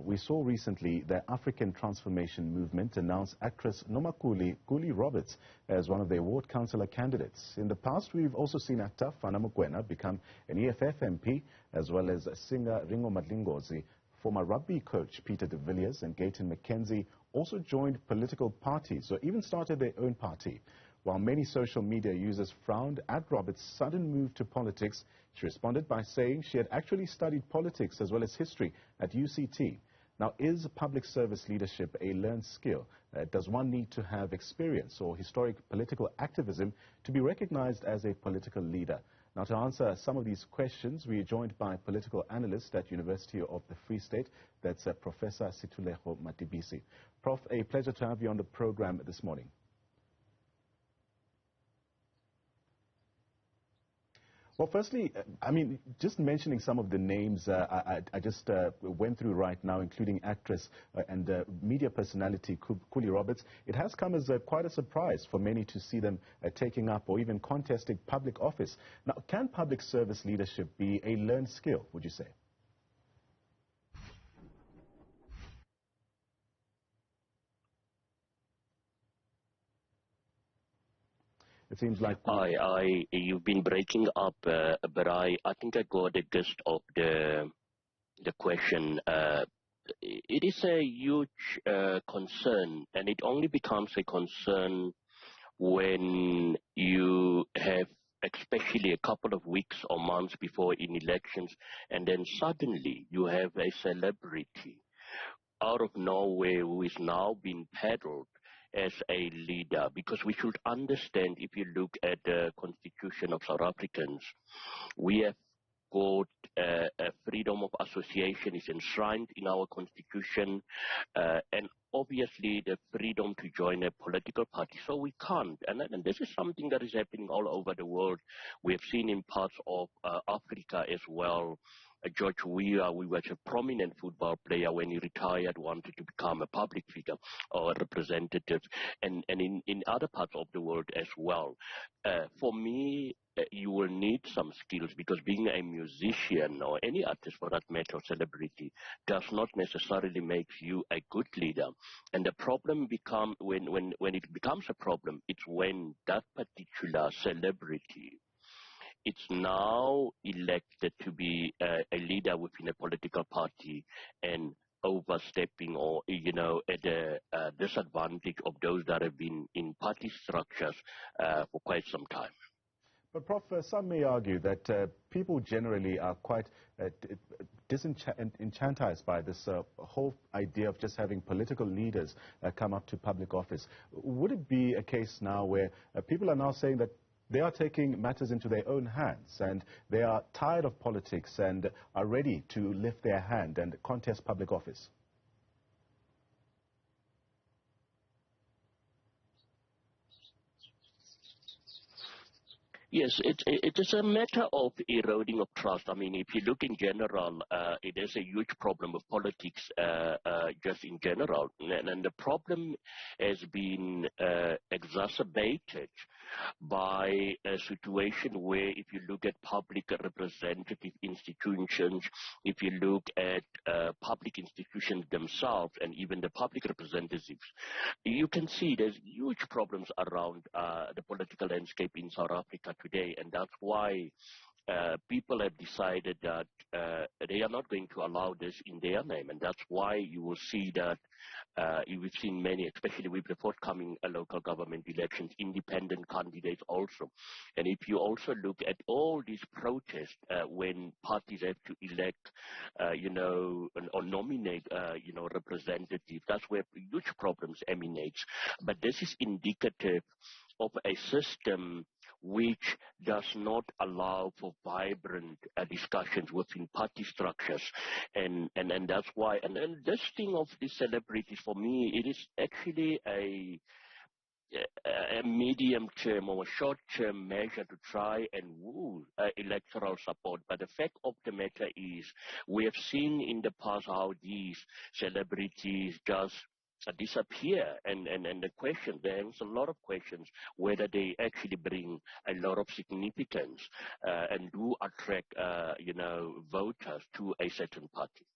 we saw recently the African Transformation Movement announce actress Nomakuli Kuli Roberts as one of the award councillor candidates. In the past, we've also seen actor Fana Mokoena become an EFF MP, as well as singer Ringo Madlingozi. Former rugby coach Pieter de Villiers and Gayton McKenzie also joined political parties or even started their own party. While many social media users frowned at Roberts' sudden move to politics, she responded by saying she had actually studied politics as well as history at UCT. Now, is public service leadership a learned skill? Does one need to have experience or historic political activism to be recognized as a political leader? Now, to answer some of these questions, we are joined by political analyst at University of the Free State, that's Professor Sethulego Matebesi. Prof, a pleasure to have you on the program this morning. Well, firstly, I mean, just mentioning some of the names I just went through right now, including actress and media personality Kuli Roberts, it has come as quite a surprise for many to see them taking up or even contesting public office. Now, can public service leadership be a learned skill, would you say? It seems like you've been breaking up, but I think I got the gist of the question. It is a huge concern, and it only becomes a concern when you have, especially a couple of weeks or months before in elections, and then suddenly you have a celebrity out of nowhere who is now being peddled as a leader, because we should understand, if you look at the Constitution of South Africans, we have got a freedom of association is enshrined in our Constitution, and obviously the freedom to join a political party. So we can't, and this is something that is happening all over the world. We have seen in parts of Africa as well. George Weah, who was a prominent football player, when he retired, wanted to become a public figure or a representative, and in other parts of the world as well. For me, you will need some skills, because being a musician or any artist for that matter, celebrity, does not necessarily make you a good leader. And the problem becomes, when it becomes a problem, it's when that particular celebrity, it's now elected to be a leader within a political party and overstepping or, at the disadvantage of those that have been in party structures for quite some time. But, Prof, some may argue that people generally are quite disenchanted by this whole idea of just having political leaders come up to public office. Would it be a case now where people are now saying that they are taking matters into their own hands and they are tired of politics and are ready to lift their hand and contest public office? Yes, it is a matter of eroding of trust. I mean, if you look in general, it is a huge problem with politics just in general. And the problem has been exacerbated by a situation where, if you look at public representative institutions, if you look at public institutions themselves and even the public representatives, you can see there's huge problems around the political landscape in South Africa today, and that's why people have decided that they are not going to allow this in their name, and that's why you will see that we've seen many, especially with the forthcoming local government elections, independent candidates also. And if you also look at all these protests when parties have to elect, or nominate, representatives, that's where huge problems emanate. But this is indicative of a system which does not allow for vibrant discussions within party structures, and that's why. And this thing of the celebrities, for me, it is actually a medium-term or a short-term measure to try and woo electoral support. But the fact of the matter is, we have seen in the past how these celebrities just disappear, and the question, there's a lot of questions whether they actually bring a lot of significance and do attract voters to a certain party.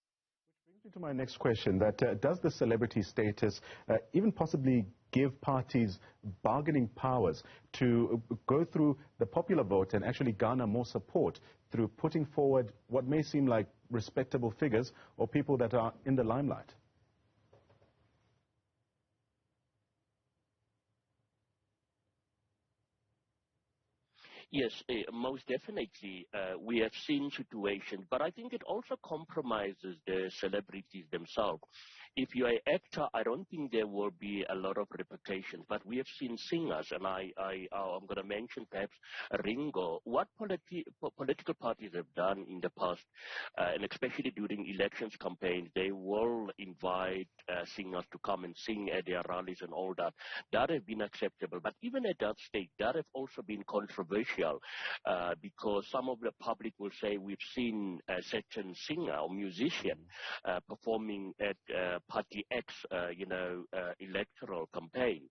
To my next question, that does the celebrity status even possibly give parties bargaining powers to go through the popular vote and actually garner more support through putting forward what may seem like respectable figures or people that are in the limelight? Yes, most definitely. We have seen situations, but I think it also compromises the celebrities themselves. If you're an actor, I don't think there will be a lot of repercussions, but we have seen singers, and I'm going to mention perhaps Ringo. What political parties have done in the past, and especially during elections campaigns, they will invite singers to come and sing at their rallies and all that. That have been acceptable, but even at that stage, that have also been controversial because some of the public will say we've seen a certain singer or musician performing at Party X, electoral campaign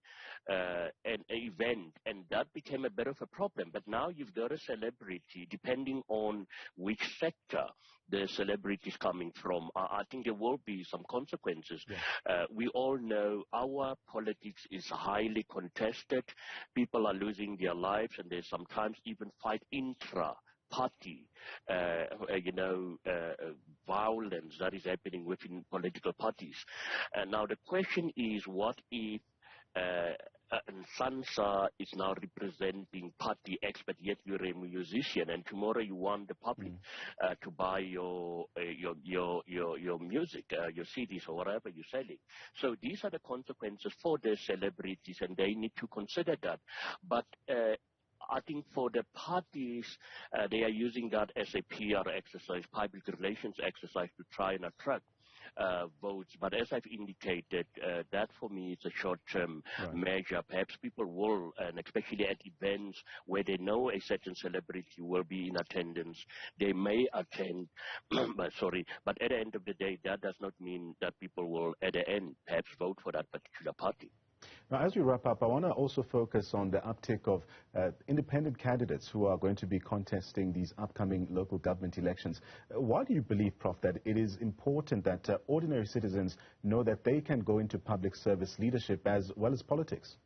and event, and that became a bit of a problem. But now you've got a celebrity, depending on which sector the celebrity is coming from. I think there will be some consequences. Yeah. We all know our politics is highly contested. People are losing their lives, and there's sometimes even fight intra-party, violence that is happening within political parties. And now the question is, what if Sansa is now representing Party X, but yet you're a musician, and tomorrow you want the public to buy your music, your CDs or whatever you're selling. So these are the consequences for the celebrities, and they need to consider that. But I think for the parties, they are using that as a PR exercise, public relations exercise, to try and attract votes. But as I've indicated, that for me is a short-term measure. Perhaps people will, and especially at events where they know a certain celebrity will be in attendance, they may attend, but at the end of the day, that does not mean that people will, at the end, perhaps vote for that particular party. Now, as we wrap up, I want to also focus on the uptick of independent candidates who are going to be contesting these upcoming local government elections. Why do you believe, Prof, that it is important that ordinary citizens know that they can go into public service leadership as well as politics?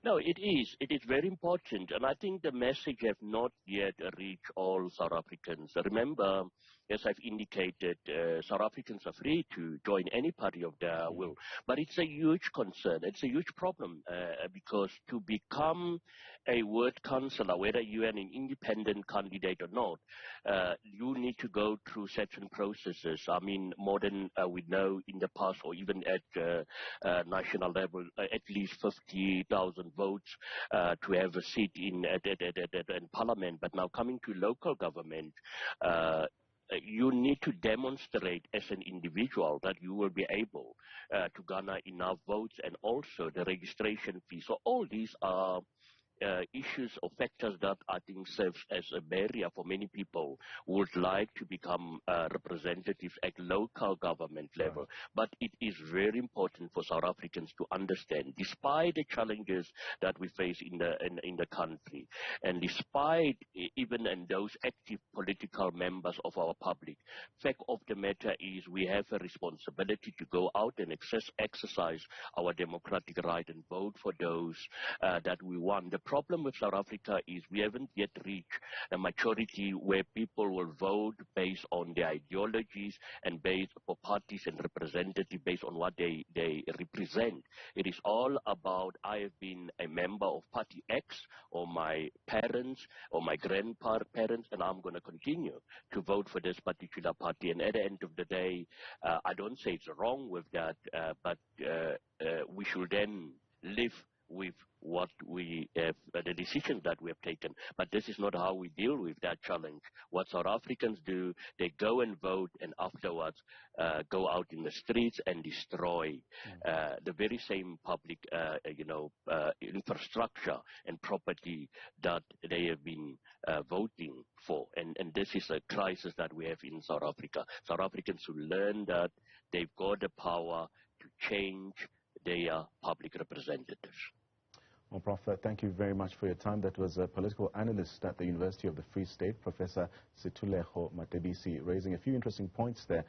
No, it is. It is very important. And I think the message has not yet reached all South Africans. Remember, as I've indicated, South Africans are free to join any party of their will. But it's a huge concern. It's a huge problem because to become a ward councillor, whether you are an independent candidate or not, you need to go through certain processes. I mean, more than we know in the past, or even at national level, at least 50,000 votes to have a seat in parliament. But now coming to local government, you need to demonstrate as an individual that you will be able to garner enough votes, and also the registration fee. So all these are issues or factors that I think serves as a barrier for many people who would like to become representatives at local government level. Right. But it is very important for South Africans to understand, despite the challenges that we face in the country, and despite even those active political members of our public, fact of the matter is we have a responsibility to go out and exercise our democratic right and vote for those that we want. The problem with South Africa is we haven't yet reached a maturity where people will vote based on their ideologies and based for parties and representatives based on what they represent. It is all about, I have been a member of Party X, or my parents or my grandparents, and I'm going to continue to vote for this particular party. And at the end of the day, I don't say it's wrong with that, but we should then live with what we have, the decisions that we have taken. But this is not how we deal with that challenge. What South Africans do, they go and vote, and afterwards go out in the streets and destroy the very same public, infrastructure and property that they have been voting for. And this is a crisis that we have in South Africa. South Africans who learn that they've got the power to change their public representatives. Well, Prof, thank you very much for your time. That was a political analyst at the University of the Free State, Professor Sethulego Matebesi, raising a few interesting points there.